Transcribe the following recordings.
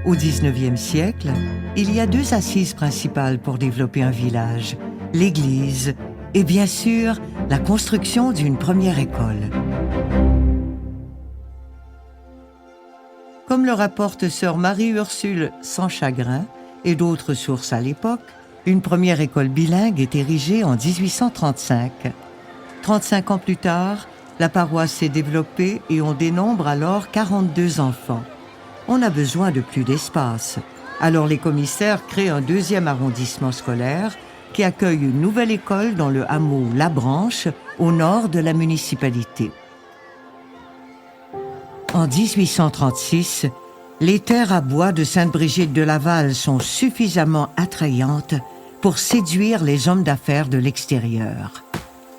Au XIXe siècle, il y a deux assises principales pour développer un village, l'église et bien sûr la construction d'une première école. Comme le rapporte sœur Marie-Ursule Sanchagrin et d'autres sources à l'époque, une première école bilingue est érigée en 1835. 35 ans plus tard, la paroisse s'est développée et on dénombre alors 42 enfants. On a besoin de plus d'espace. Alors les commissaires créent un deuxième arrondissement scolaire qui accueille une nouvelle école dans le hameau La Branche, au nord de la municipalité. En 1836, les terres à bois de Sainte-Brigitte de Laval sont suffisamment attrayantes pour séduire les hommes d'affaires de l'extérieur.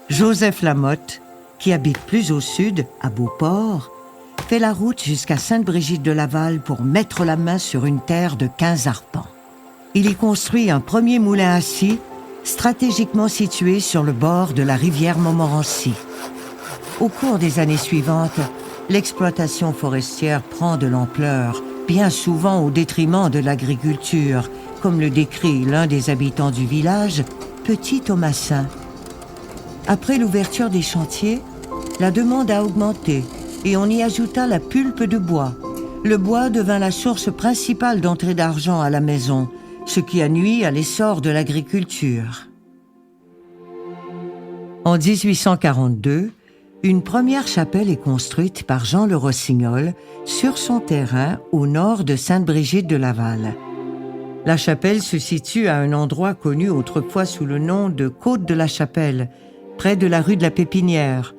Joseph Lamotte, qui habite plus au sud, à Beauport, fait la route jusqu'à Sainte-Brigitte de Laval pour mettre la main sur une terre de 15 arpents. Il y construit un premier moulin à scie, stratégiquement situé sur le bord de la rivière Montmorency. Au cours des années suivantes, l'exploitation forestière prend de l'ampleur, bien souvent au détriment de l'agriculture, comme le décrit l'un des habitants du village, Petit Thomasin. Après l'ouverture des chantiers, la demande a augmenté et on y ajouta la pulpe de bois. Le bois devint la source principale d'entrée d'argent à la maison, ce qui a nui à l'essor de l'agriculture. En 1842, une première chapelle est construite par Jean le Rossignol sur son terrain au nord de Sainte-Brigitte de Laval. La chapelle se situe à un endroit connu autrefois sous le nom de Côte de la Chapelle, près de la rue de la Pépinière,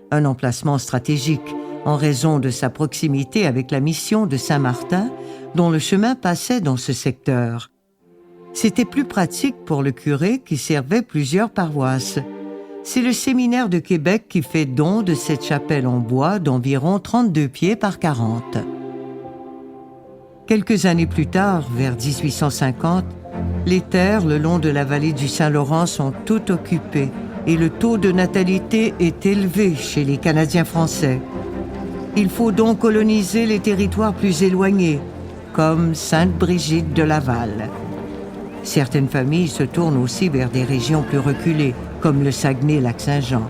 un emplacement stratégique en raison de sa proximité avec la mission de Saint-Martin, dont le chemin passait dans ce secteur. C'était plus pratique pour le curé qui servait plusieurs paroisses. C'est le séminaire de Québec qui fait don de cette chapelle en bois d'environ 32 pieds par 40. Quelques années plus tard, vers 1850, les terres le long de la vallée du Saint-Laurent sont toutes occupées et le taux de natalité est élevé chez les Canadiens français. Il faut donc coloniser les territoires plus éloignés, comme Sainte-Brigitte de Laval. Certaines familles se tournent aussi vers des régions plus reculées, comme le Saguenay-Lac-Saint-Jean.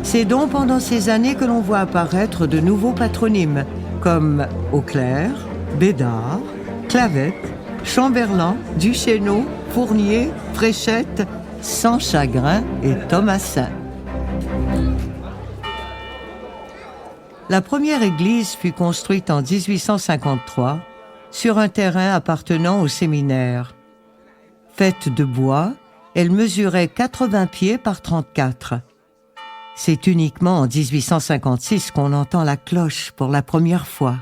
C'est donc pendant ces années que l'on voit apparaître de nouveaux patronymes, comme Auclair, Bédard, Clavette, Chamberlain, Duchesneau, Fournier, Fréchette, Sanchagrin et Thomasin. La première église fut construite en 1853 sur un terrain appartenant au séminaire. Faite de bois, elle mesurait 80 pieds par 34. C'est uniquement en 1856 qu'on entend la cloche pour la première fois.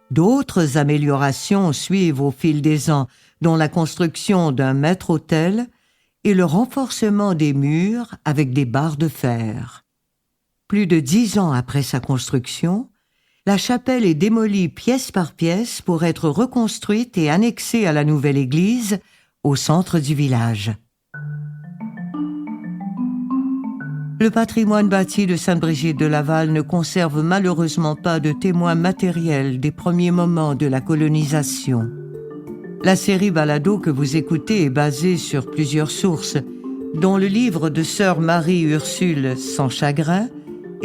D'autres améliorations suivent au fil des ans, dont la construction d'un maître-autel et le renforcement des murs avec des barres de fer. Plus de 10 ans après sa construction, la chapelle est démolie pièce par pièce pour être reconstruite et annexée à la nouvelle église au centre du village. Le patrimoine bâti de Sainte-Brigitte de Laval ne conserve malheureusement pas de témoins matériels des premiers moments de la colonisation. La série Balado que vous écoutez est basée sur plusieurs sources, dont le livre de sœur Marie-Ursule Sanchagrin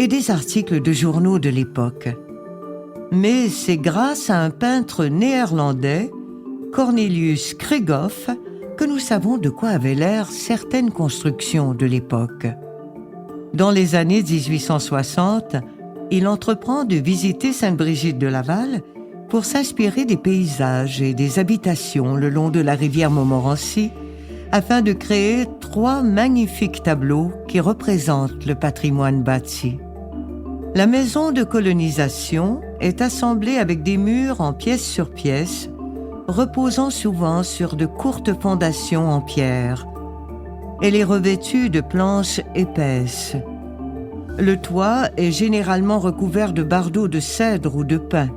et des articles de journaux de l'époque. Mais c'est grâce à un peintre néerlandais, Cornelius Krieghoff, que nous savons de quoi avaient l'air certaines constructions de l'époque. Dans les années 1860, il entreprend de visiter Sainte-Brigitte de Laval pour s'inspirer des paysages et des habitations le long de la rivière Montmorency afin de créer 3 magnifiques tableaux qui représentent le patrimoine bâti. La maison de colonisation est assemblée avec des murs en pièce sur pièce, reposant souvent sur de courtes fondations en pierre. Elle est revêtue de planches épaisses. Le toit est généralement recouvert de bardeaux de cèdre ou de pin.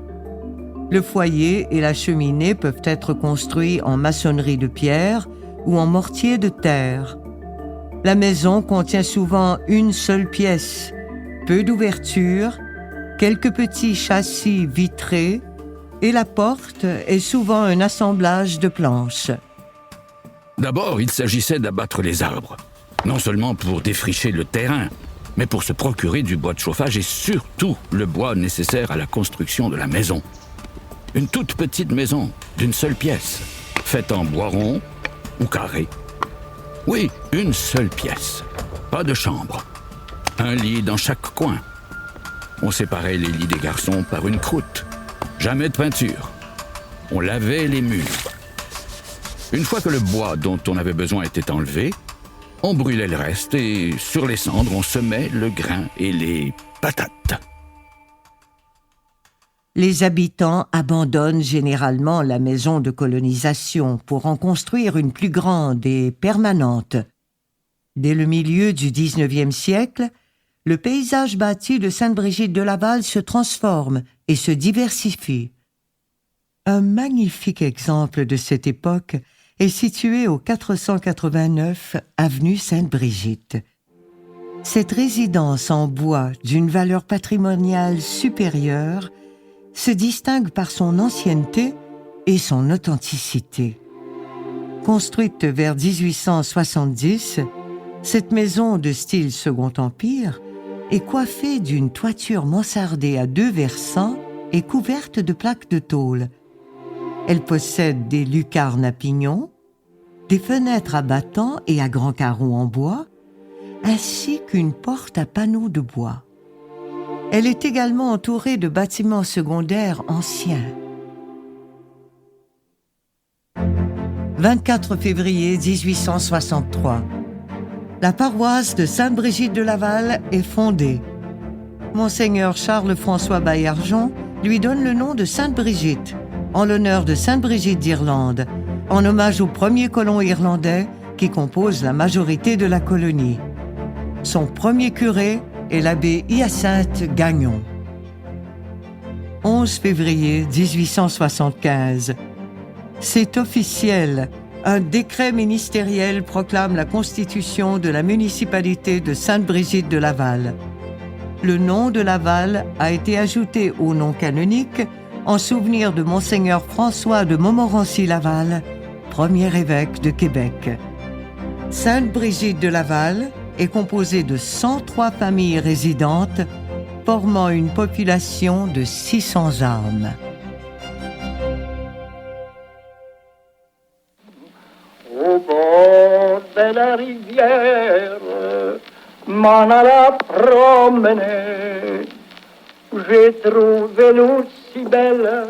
Le foyer et la cheminée peuvent être construits en maçonnerie de pierre ou en mortier de terre. La maison contient souvent une seule pièce, peu d'ouvertures, quelques petits châssis vitrés et la porte est souvent un assemblage de planches. D'abord, il s'agissait d'abattre les arbres, non seulement pour défricher le terrain, mais pour se procurer du bois de chauffage et surtout le bois nécessaire à la construction de la maison. Une toute petite maison, d'une seule pièce, faite en bois rond ou carré. Oui, une seule pièce, pas de chambre. Un lit dans chaque coin. On séparait les lits des garçons par une croûte. Jamais de peinture. On lavait les murs. Une fois que le bois dont on avait besoin était enlevé, on brûlait le reste et sur les cendres, on semait le grain et les patates. Les habitants abandonnent généralement la maison de colonisation pour en construire une plus grande et permanente. Dès le milieu du 19e siècle, le paysage bâti de Sainte-Brigitte-de-Laval se transforme et se diversifie. Un magnifique exemple de cette époque est situé au 489 avenue Sainte-Brigitte. Cette résidence en bois d'une valeur patrimoniale supérieure se distingue par son ancienneté et son authenticité. Construite vers 1870, cette maison de style Second Empire est coiffée d'une toiture mansardée à 2 versants et couverte de plaques de tôle. Elle possède des lucarnes à pignons, des fenêtres à battants et à grands carreaux en bois, ainsi qu'une porte à panneaux de bois. Elle est également entourée de bâtiments secondaires anciens. 24 février 1863. La paroisse de Sainte-Brigitte-de-Laval est fondée. Monseigneur Charles-François Baillargeon lui donne le nom de Sainte-Brigitte, en l'honneur de Sainte-Brigitte d'Irlande, en hommage aux premiers colons irlandais qui composent la majorité de la colonie. Son premier curé est l'abbé Hyacinthe Gagnon. 11 février 1875. C'est officiel. Un décret ministériel proclame la constitution de la municipalité de Sainte-Brigitte-de-Laval. Le nom de Laval a été ajouté au nom canonique en souvenir de Monseigneur François de Montmorency-Laval, premier évêque de Québec. Sainte-Brigitte-de-Laval est composée de 103 familles résidentes, formant une population de 600 âmes. Au bord de la rivière, m'en alla promener. J'ai trouvé l'eau si belle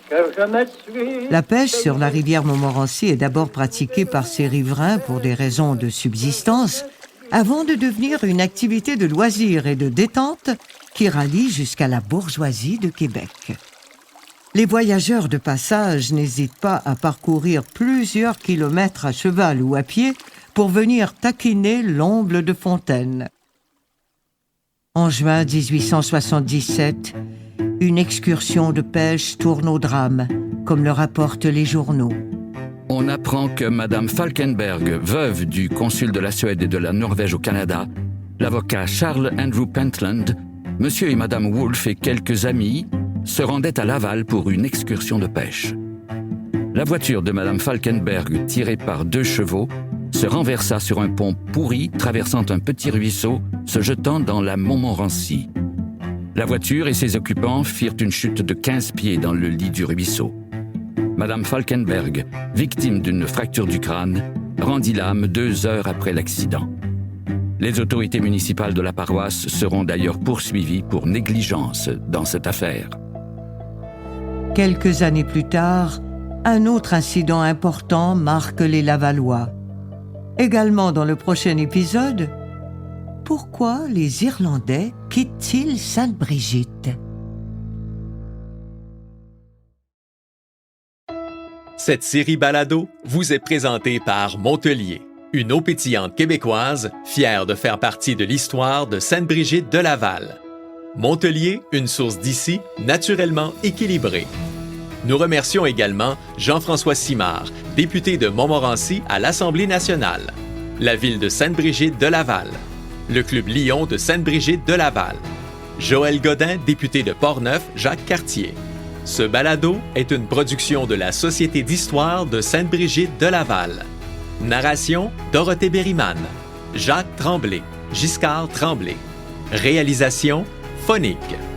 que je me suis... La pêche sur la rivière Montmorency est d'abord pratiquée par ses riverains pour des raisons de subsistance, avant de devenir une activité de loisir et de détente qui rallie jusqu'à la bourgeoisie de Québec. Les voyageurs de passage n'hésitent pas à parcourir plusieurs kilomètres à cheval ou à pied pour venir taquiner l'omble de Fontaine. En juin 1877, une excursion de pêche tourne au drame, comme le rapportent les journaux. On apprend que Madame Falkenberg, veuve du consul de la Suède et de la Norvège au Canada, l'avocat Charles Andrew Pentland, Monsieur et Madame Wolfe et quelques amis se rendaient à Laval pour une excursion de pêche. La voiture de Madame Falkenberg, tirée par 2 chevaux, se renversa sur un pont pourri traversant un petit ruisseau se jetant dans la Montmorency. La voiture et ses occupants firent une chute de 15 pieds dans le lit du ruisseau. Madame Falkenberg, victime d'une fracture du crâne, rendit l'âme 2 heures après l'accident. Les autorités municipales de la paroisse seront d'ailleurs poursuivies pour négligence dans cette affaire. Quelques années plus tard, un autre incident important marque les Lavallois. Également dans le prochain épisode, pourquoi les Irlandais quittent-ils Sainte-Brigitte? Cette série balado vous est présentée par Montelier, une eau pétillante québécoise fière de faire partie de l'histoire de Sainte-Brigitte-de-Laval. Montelier, une source d'ici naturellement équilibrée. Nous remercions également Jean-François Simard, député de Montmorency à l'Assemblée nationale, la ville de Sainte-Brigitte-de-Laval, le Club Lion de Sainte-Brigitte-de-Laval, Joël Godin, député de Portneuf, Jacques-Cartier, Ce balado est une production de la Société d'histoire de Sainte-Brigitte de Laval. Narration Dorothée Berryman, Jacques Tremblay, Giscard Tremblay. Réalisation Phonique.